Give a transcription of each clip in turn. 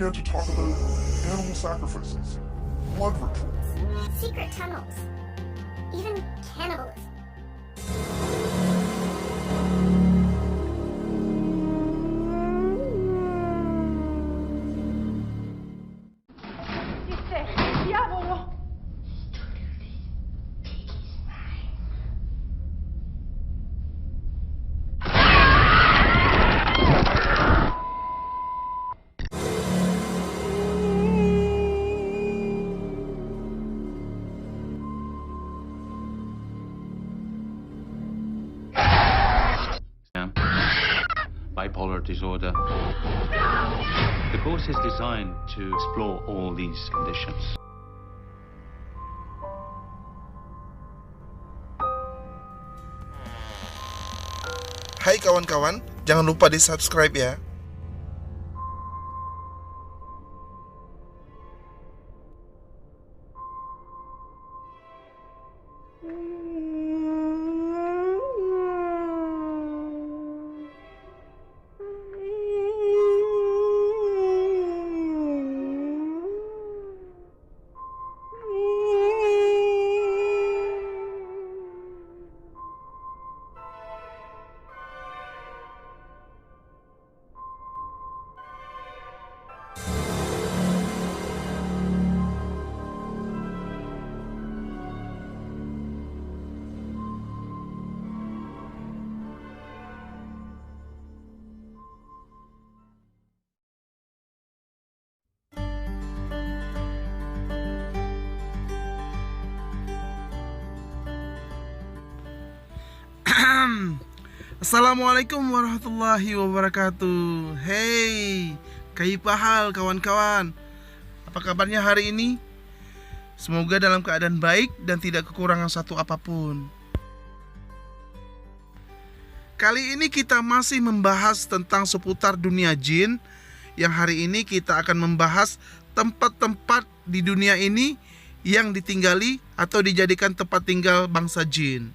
began to talk about animal sacrifices, blood rituals, secret tunnels, even cannibalism. Diavolo! Bipolar disorder. The course is designed to explore all these conditions. Hai kawan-kawan, jangan lupa di-subscribe ya. Assalamualaikum warahmatullahi wabarakatuh. Hey, kaipahal kawan-kawan? Apa kabarnya hari ini? Semoga dalam keadaan baik dan tidak kekurangan satu apapun. Kali ini kita masih membahas tentang seputar dunia jin. Yang hari ini kita akan membahas tempat-tempat di dunia ini yang ditinggali atau dijadikan tempat tinggal bangsa jin.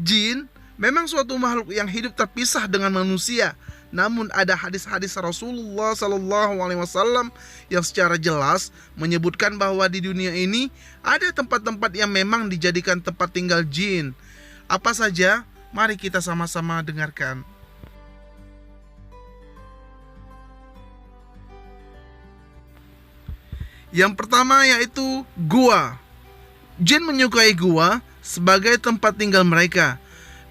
Jin memang suatu makhluk yang hidup terpisah dengan manusia. Namun ada hadis-hadis Rasulullah SAW yang secara jelas menyebutkan bahwa di dunia ini ada tempat-tempat yang memang dijadikan tempat tinggal jin. Apa saja? Mari kita sama-sama dengarkan. Yang pertama yaitu gua. Jin menyukai gua sebagai tempat tinggal mereka.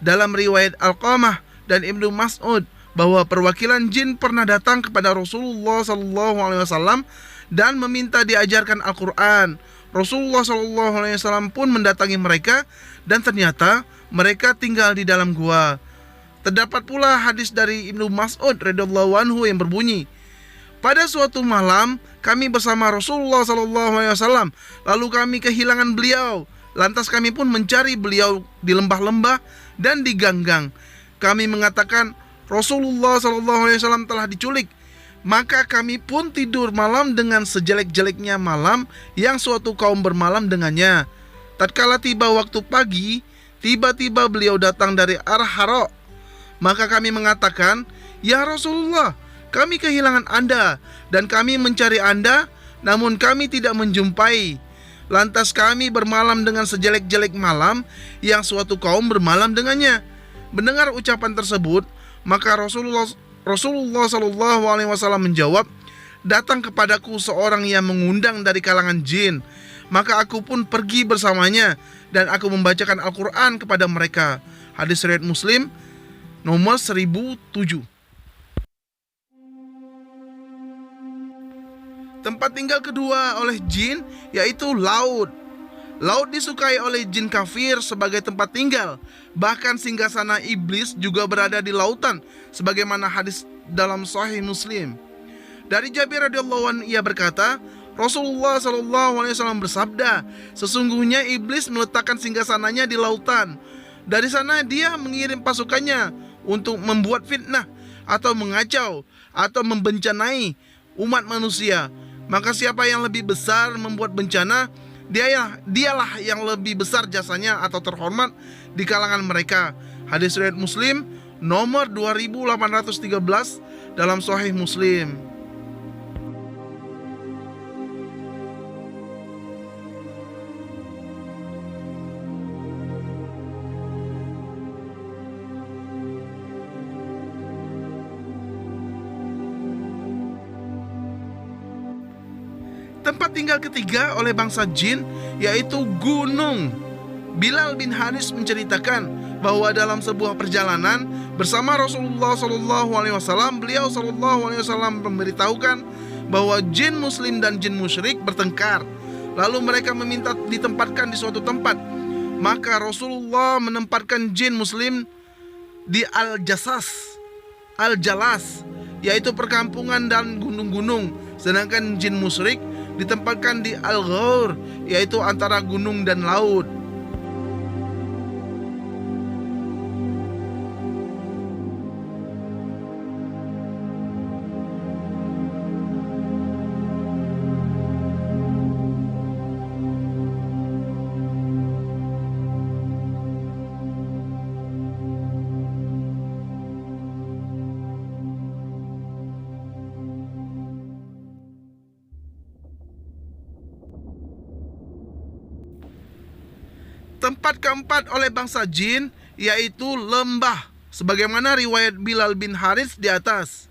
Dalam riwayat Alqamah dan Ibnu Mas'ud bahwa perwakilan jin pernah datang kepada Rasulullah SAW dan meminta diajarkan Al-Quran. Rasulullah SAW pun mendatangi mereka dan ternyata mereka tinggal di dalam gua. Terdapat pula hadis dari Ibnu Mas'ud radhiyallahu anhu yang berbunyi, pada suatu malam kami bersama Rasulullah SAW, lalu kami kehilangan beliau. Lantas kami pun mencari beliau di lembah-lembah dan di ganggang. Kami mengatakan Rasulullah SAW telah diculik. Maka kami pun tidur malam dengan sejelek-jeleknya malam yang suatu kaum bermalam dengannya. Tatkala tiba waktu pagi, tiba-tiba beliau datang dari arah Hara. Maka kami mengatakan, ya Rasulullah, kami kehilangan Anda dan kami mencari Anda, namun kami tidak menjumpai. Lantas kami bermalam dengan sejelek-jelek malam yang suatu kaum bermalam dengannya. Mendengar ucapan tersebut, maka Rasulullah SAW menjawab, datang kepadaku seorang yang mengundang dari kalangan jin. Maka aku pun pergi bersamanya dan aku membacakan Al-Quran kepada mereka. Hadis riwayat Muslim nomor 1007. Tempat tinggal kedua oleh jin yaitu laut. Laut disukai oleh jin kafir sebagai tempat tinggal. Bahkan singgasana iblis juga berada di lautan, sebagaimana hadis dalam Sahih Muslim. Dari Jabir radhiyallahu anhu ia berkata, Rasulullah SAW bersabda, sesungguhnya iblis meletakkan singgasananya di lautan. Dari sana dia mengirim pasukannya untuk membuat fitnah atau mengacau atau membencanai umat manusia. Maka siapa yang lebih besar membuat bencana, dialah yang lebih besar jasanya atau terhormat di kalangan mereka. Hadis riwayat Muslim nomor 2813 dalam Sahih Muslim. Tempat tinggal ketiga oleh bangsa jin yaitu gunung. Bilal bin Haris menceritakan bahwa dalam sebuah perjalanan bersama Rasulullah SAW, beliau SAW memberitahukan bahwa jin muslim dan jin musyrik bertengkar. Lalu mereka meminta ditempatkan di suatu tempat. Maka Rasulullah menempatkan jin muslim di Al-Jalas, yaitu perkampungan dan gunung-gunung. Sedangkan jin musyrik ditempatkan di Al-Ghawr, yaitu antara gunung dan laut. Tempat keempat oleh bangsa jin yaitu lembah, sebagaimana riwayat Bilal bin Haris di atas.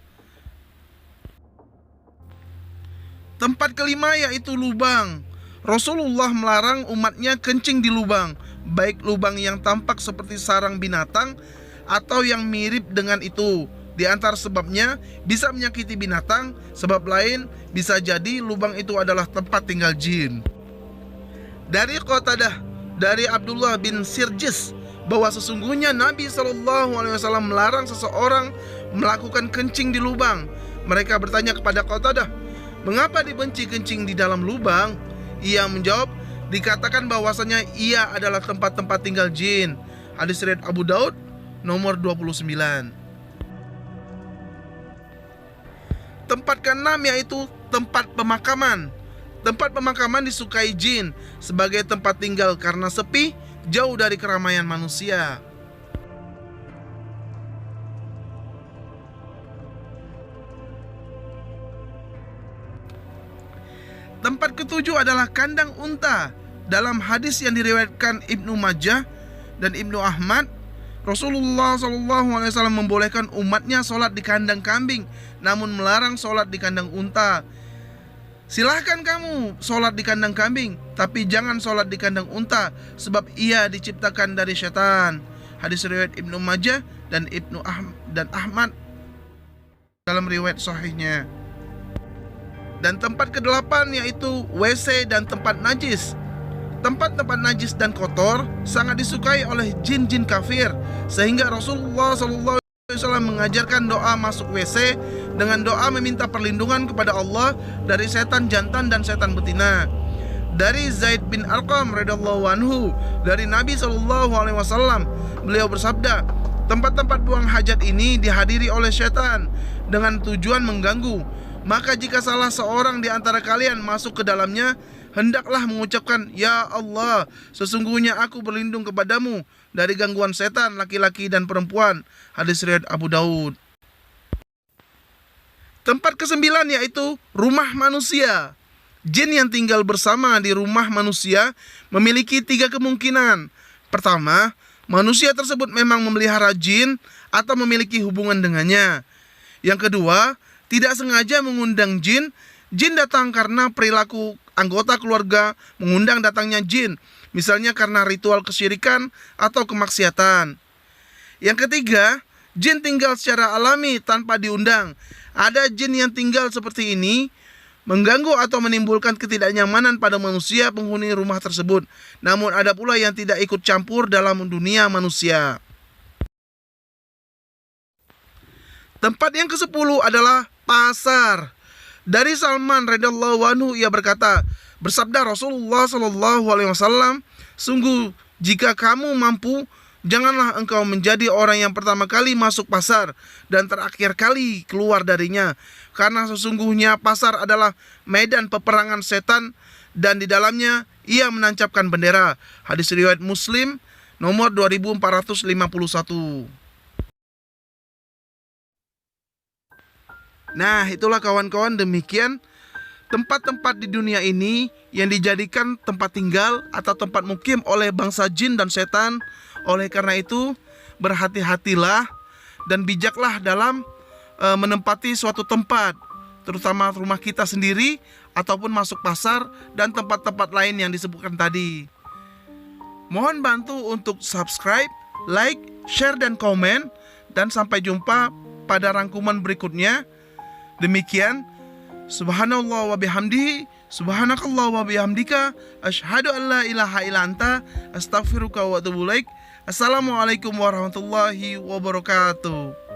Tempat kelima yaitu lubang. Rasulullah melarang umatnya kencing di lubang, baik lubang yang tampak seperti sarang binatang atau yang mirip dengan itu. Di antara sebabnya bisa menyakiti binatang, sebab lain bisa jadi lubang itu adalah tempat tinggal jin. Dari Qatadah dari Abdullah bin Sirjis bahwa sesungguhnya Nabi SAW melarang seseorang melakukan kencing di lubang. Mereka bertanya kepada Qatadah, mengapa dibenci kencing di dalam lubang? Ia menjawab, dikatakan bahwasanya ia adalah tempat-tempat tinggal jin. Hadis riwayat Abu Daud nomor 29. Tempat keenam yaitu tempat pemakaman. Tempat pemakaman disukai jin sebagai tempat tinggal karena sepi, jauh dari keramaian manusia. Tempat ketujuh adalah kandang unta. Dalam hadis yang diriwayatkan Ibnu Majah dan Ibnu Ahmad, Rasulullah SAW membolehkan umatnya sholat di kandang kambing, namun melarang sholat di kandang unta. Silahkan kamu sholat di kandang kambing, tapi jangan sholat di kandang unta, sebab ia diciptakan dari setan. Hadis riwayat Ibnu Majah dan Ahmad dalam riwayat sahihnya. Dan tempat kedelapan yaitu WC dan tempat najis. Tempat-tempat najis dan kotor sangat disukai oleh jin-jin kafir, sehingga Rasulullah SAW mengajarkan doa masuk WC dengan doa meminta perlindungan kepada Allah dari setan jantan dan setan betina. Dari Zaid bin Arqam radhiyallahu anhu dari Nabi SAW, beliau bersabda, tempat-tempat buang hajat ini dihadiri oleh setan dengan tujuan mengganggu. Maka jika salah seorang di antara kalian masuk ke dalamnya, hendaklah mengucapkan, Ya Allah, sesungguhnya aku berlindung kepadamu dari gangguan setan laki-laki dan perempuan. Hadis riwayat Abu Daud. Tempat kesembilan yaitu rumah manusia. Jin yang tinggal bersama di rumah manusia memiliki 3 kemungkinan. Pertama, manusia tersebut memang memelihara jin atau memiliki hubungan dengannya. Yang kedua, tidak sengaja mengundang jin. Jin datang karena perilaku anggota keluarga mengundang datangnya jin, misalnya karena ritual kesyirikan atau kemaksiatan. Yang ketiga, jin tinggal secara alami tanpa diundang. Ada jin yang tinggal seperti ini, mengganggu atau menimbulkan ketidaknyamanan pada manusia penghuni rumah tersebut. Namun ada pula yang tidak ikut campur dalam dunia manusia. Tempat yang ke-10 adalah pasar. Dari Salman radhiyallahu anhu ia berkata, bersabda Rasulullah SAW, sungguh jika kamu mampu, janganlah engkau menjadi orang yang pertama kali masuk pasar dan terakhir kali keluar darinya, karena sesungguhnya pasar adalah medan peperangan setan dan di dalamnya ia menancapkan bendera. Hadis riwayat Muslim nomor 2451. Nah, itulah kawan-kawan, demikian tempat-tempat di dunia ini yang dijadikan tempat tinggal atau tempat mukim oleh bangsa jin dan setan. Oleh karena itu, berhati-hatilah dan bijaklah dalam menempati suatu tempat, terutama rumah kita sendiri ataupun masuk pasar dan tempat-tempat lain yang disebutkan tadi. Mohon bantu untuk subscribe, like, share, dan komen. Dan sampai jumpa pada rangkuman berikutnya. Demikian, subhanallah wa bihamdihi, subhanakallah wa bihamdika, asyhadu an la ilaha illa anta, astaghfiruka wa atubu ilaik. Assalamualaikum warahmatullahi wabarakatuh.